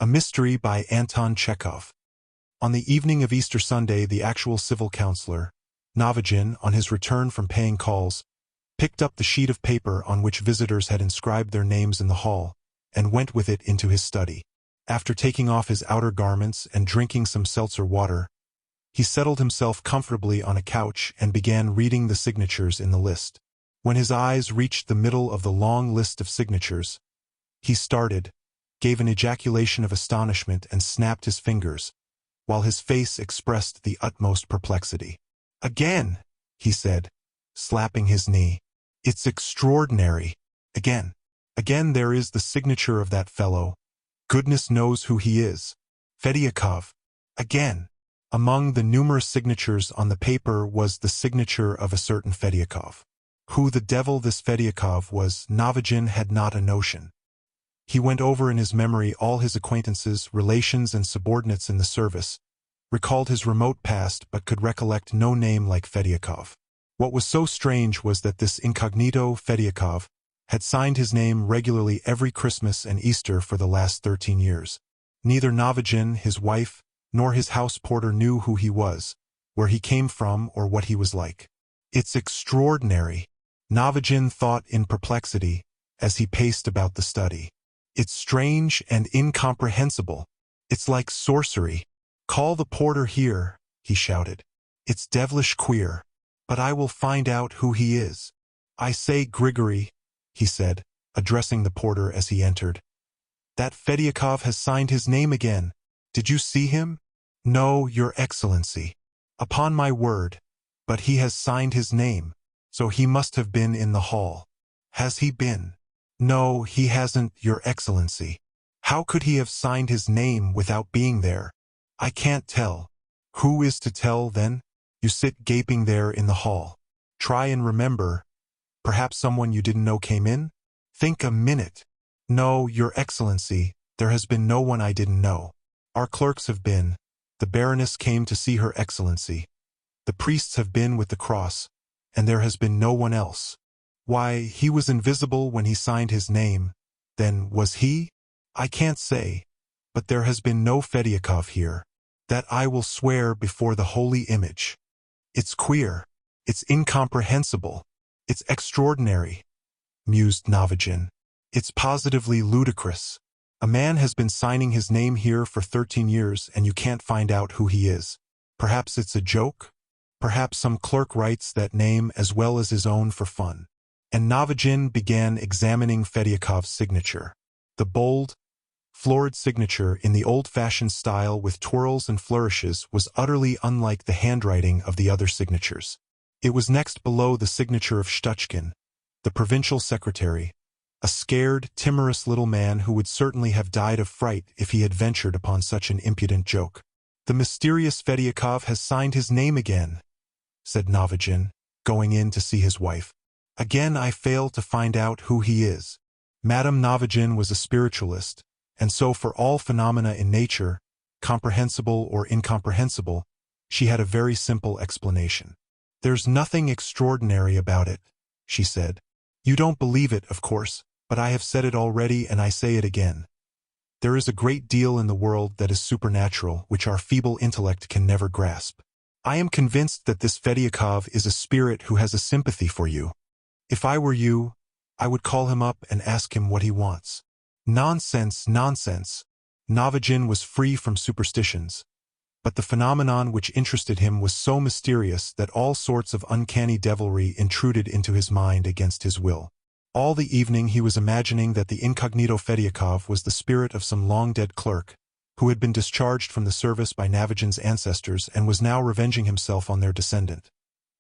A Mystery by Anton Chekhov. On the evening of Easter Sunday, the actual civil counselor, Novigin, on his return from paying calls, picked up the sheet of paper on which visitors had inscribed their names in the hall, and went with it into his study. After taking off his outer garments and drinking some seltzer water, he settled himself comfortably on a couch and began reading the signatures in the list. When his eyes reached the middle of the long list of signatures, he started, gave an ejaculation of astonishment and snapped his fingers, while his face expressed the utmost perplexity. "Again," he said, slapping his knee. "It's extraordinary. Again. Again there is the signature of that fellow. Goodness knows who he is. Fediakov. Again." Among the numerous signatures on the paper was the signature of a certain Fediakov. Who the devil this Fediakov was, Novigin had not a notion. He went over in his memory all his acquaintances, relations, and subordinates in the service, recalled his remote past but could recollect no name like Fediakov. What was so strange was that this incognito Fediakov had signed his name regularly every Christmas and Easter for the last 13 years. Neither Novigin, his wife, nor his house porter knew who he was, where he came from, or what he was like. "It's extraordinary," Novigin thought in perplexity as he paced about the study. "It's strange and incomprehensible. It's like sorcery. Call the porter here," he shouted. "It's devilish queer. But I will find out who he is. I say, Grigory," he said, addressing the porter as he entered. "That Fediakov has signed his name again. Did you see him?" "No, Your Excellency." "Upon my word. But he has signed his name. So he must have been in the hall." "Has he been?" "No, he hasn't, Your Excellency." "How could he have signed his name without being there?" "I can't tell." "Who is to tell, then? You sit gaping there in the hall. Try and remember. Perhaps someone you didn't know came in? Think a minute." "No, Your Excellency, there has been no one I didn't know. Our clerks have been. The Baroness came to see Her Excellency. The priests have been with the cross, and there has been no one else." "Why, he was invisible when he signed his name. Then was he?" "I can't say. But there has been no Fediakov here. That I will swear before the holy image. It's queer. It's incomprehensible. It's extraordinary," mused Novigin. "It's positively ludicrous. A man has been signing his name here for 13 years and you can't find out who he is. Perhaps it's a joke? Perhaps some clerk writes that name as well as his own for fun." And Novigin began examining Fediakov's signature. The bold, florid signature in the old-fashioned style with twirls and flourishes was utterly unlike the handwriting of the other signatures. It was next below the signature of Shtuchkin, the provincial secretary, a scared, timorous little man who would certainly have died of fright if he had ventured upon such an impudent joke. "The mysterious Fediakov has signed his name again," said Novigin, going in to see his wife. "Again I fail to find out who he is." Madame Novigin was a spiritualist, and so for all phenomena in nature, comprehensible or incomprehensible, she had a very simple explanation. "There's nothing extraordinary about it," she said. "You don't believe it, of course, but I have said it already and I say it again. There is a great deal in the world that is supernatural which our feeble intellect can never grasp. I am convinced that this Fediakov is a spirit who has a sympathy for you. If I were you, I would call him up and ask him what he wants." "Nonsense, nonsense." Novigin was free from superstitions, but the phenomenon which interested him was so mysterious that all sorts of uncanny devilry intruded into his mind against his will. All the evening he was imagining that the incognito Fediakov was the spirit of some long-dead clerk, who had been discharged from the service by Novigin's ancestors and was now revenging himself on their descendant.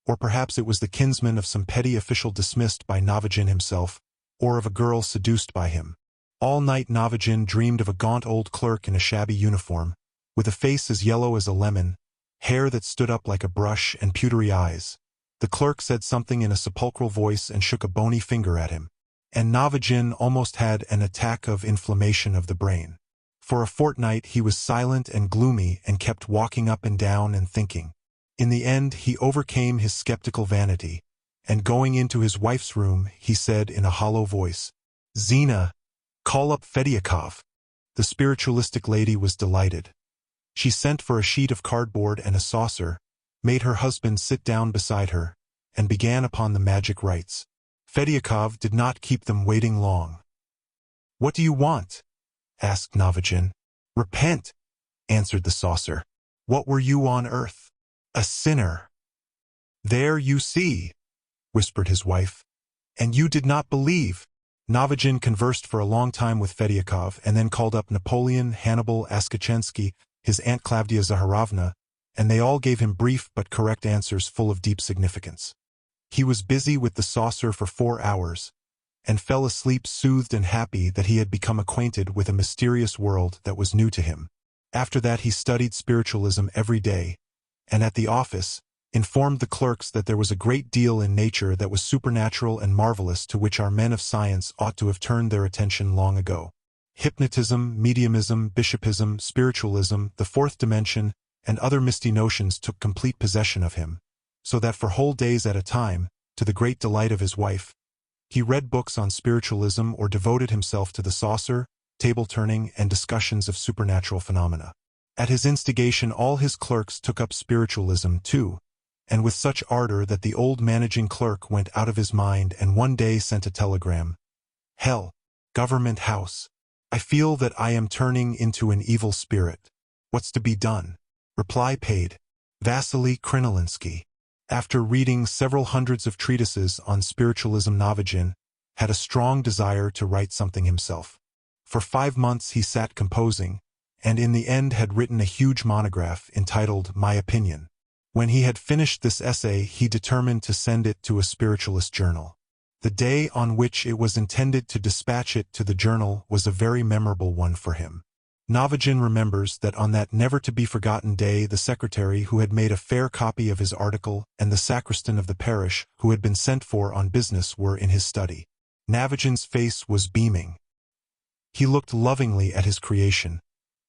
Or perhaps it was the kinsman of some petty official dismissed by Novigin himself, or of a girl seduced by him. All night Novigin dreamed of a gaunt old clerk in a shabby uniform, with a face as yellow as a lemon, hair that stood up like a brush, and pewtery eyes. The clerk said something in a sepulchral voice and shook a bony finger at him, and Novigin almost had an attack of inflammation of the brain. For a fortnight he was silent and gloomy and kept walking up and down and thinking. In the end he overcame his skeptical vanity, and going into his wife's room, he said in a hollow voice, "Zina, call up Fediakov." The spiritualistic lady was delighted. She sent for a sheet of cardboard and a saucer, made her husband sit down beside her, and began upon the magic rites. Fediakov did not keep them waiting long. "What do you want?" asked Novigin. "Repent," answered the saucer. "What were you on earth? A sinner." "There you see," whispered his wife. "And you did not believe." Novigin conversed for a long time with Fediakov and then called up Napoleon, Hannibal, Askachensky, his Aunt Klavdia Zaharovna, and they all gave him brief but correct answers full of deep significance. He was busy with the saucer for 4 hours, and fell asleep soothed and happy that he had become acquainted with a mysterious world that was new to him. After that he studied spiritualism every day, and at the office, informed the clerks that there was a great deal in nature that was supernatural and marvelous to which our men of science ought to have turned their attention long ago. Hypnotism, mediumism, bishopism, spiritualism, the fourth dimension, and other misty notions took complete possession of him, so that for whole days at a time, to the great delight of his wife, he read books on spiritualism or devoted himself to the saucer, table-turning, and discussions of supernatural phenomena. At his instigation all his clerks took up spiritualism too, and with such ardor that the old managing clerk went out of his mind and one day sent a telegram. "Hell, Government House. I feel that I am turning into an evil spirit. What's to be done?" Reply paid. Vasily Krinolinsky. After reading several hundreds of treatises on spiritualism, Novigin had a strong desire to write something himself. For 5 months he sat composing, and in the end had written a huge monograph entitled My Opinion. When he had finished this essay, he determined to send it to a spiritualist journal. The day on which it was intended to dispatch it to the journal was a very memorable one for him. Novigin remembers that on that never-to-be-forgotten day the secretary who had made a fair copy of his article and the sacristan of the parish who had been sent for on business were in his study. Novigin's face was beaming. He looked lovingly at his creation,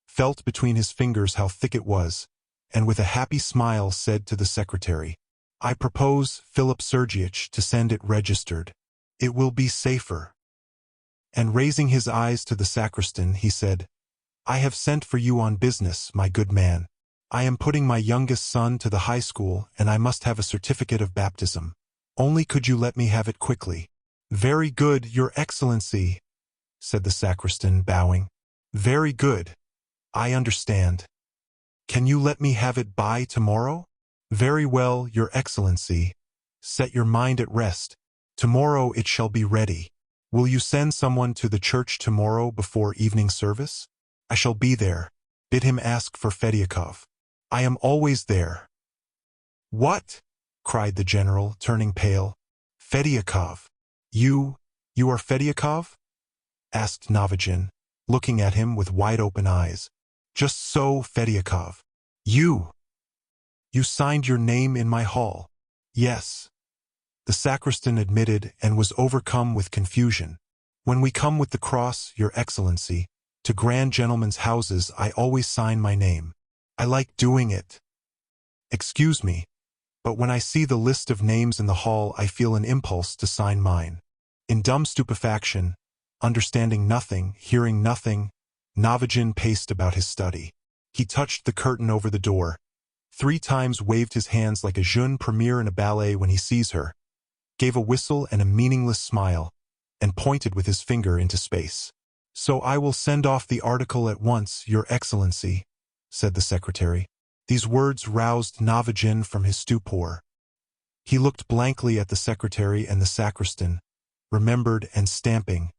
felt between his fingers how thick it was, and with a happy smile said to the secretary, "I propose, Philip Sergeitch, to send it registered. It will be safer." And raising his eyes to the sacristan, he said, "I have sent for you on business, my good man. I am putting my youngest son to the high school, and I must have a certificate of baptism. Only could you let me have it quickly?" "Very good, Your Excellency," said the sacristan, bowing. "Very good. I understand. Can you let me have it by tomorrow?" "Very well, Your Excellency. Set your mind at rest. Tomorrow it shall be ready. Will you send someone to the church tomorrow before evening service?" "I shall be there. Bid him ask for Fediakov. I am always there." "What?" cried the general, turning pale. "Fediakov. You are Fediakov?" asked Novigin, looking at him with wide-open eyes. "Just so, Fediakov. You signed your name in my hall." "Yes," the sacristan admitted and was overcome with confusion. "When we come with the cross, Your Excellency, to grand gentlemen's houses I always sign my name. I like doing it. Excuse me, but when I see the list of names in the hall I feel an impulse to sign mine." In dumb stupefaction, understanding nothing, hearing nothing, Novigin paced about his study. He touched the curtain over the door, 3 times waved his hands like a jeune premiere in a ballet when he sees her, gave a whistle and a meaningless smile, and pointed with his finger into space. "So I will send off the article at once, Your Excellency," said the secretary. These words roused Novigin from his stupor. He looked blankly at the secretary and the sacristan, remembered and stamping.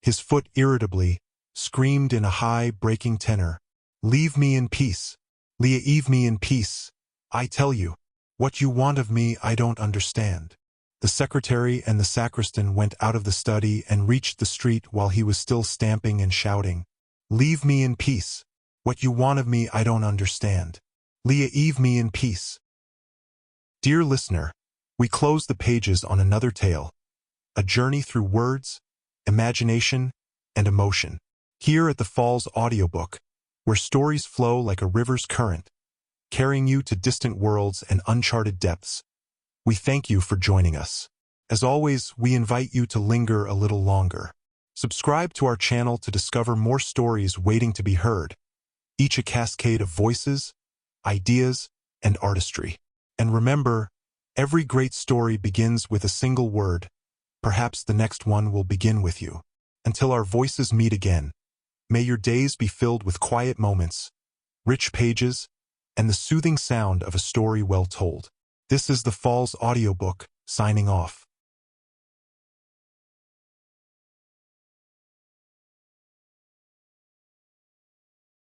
His foot irritably screamed in a high, breaking tenor, "Leave me in peace. Leave me in peace. I tell you, what you want of me I don't understand." The secretary and the sacristan went out of the study and reached the street while he was still stamping and shouting, "Leave me in peace. What you want of me I don't understand. Leave me in peace." Dear listener, we close the pages on another tale, a journey through words, imagination, and emotion. Here at the Falls Audiobook, where stories flow like a river's current, carrying you to distant worlds and uncharted depths. We thank you for joining us. As always, we invite you to linger a little longer. Subscribe to our channel to discover more stories waiting to be heard, each a cascade of voices, ideas, and artistry. And remember, every great story begins with a single word. Perhaps the next one will begin with you. Until our voices meet again, may your days be filled with quiet moments, rich pages, and the soothing sound of a story well told. This is the Falls Audiobook, signing off.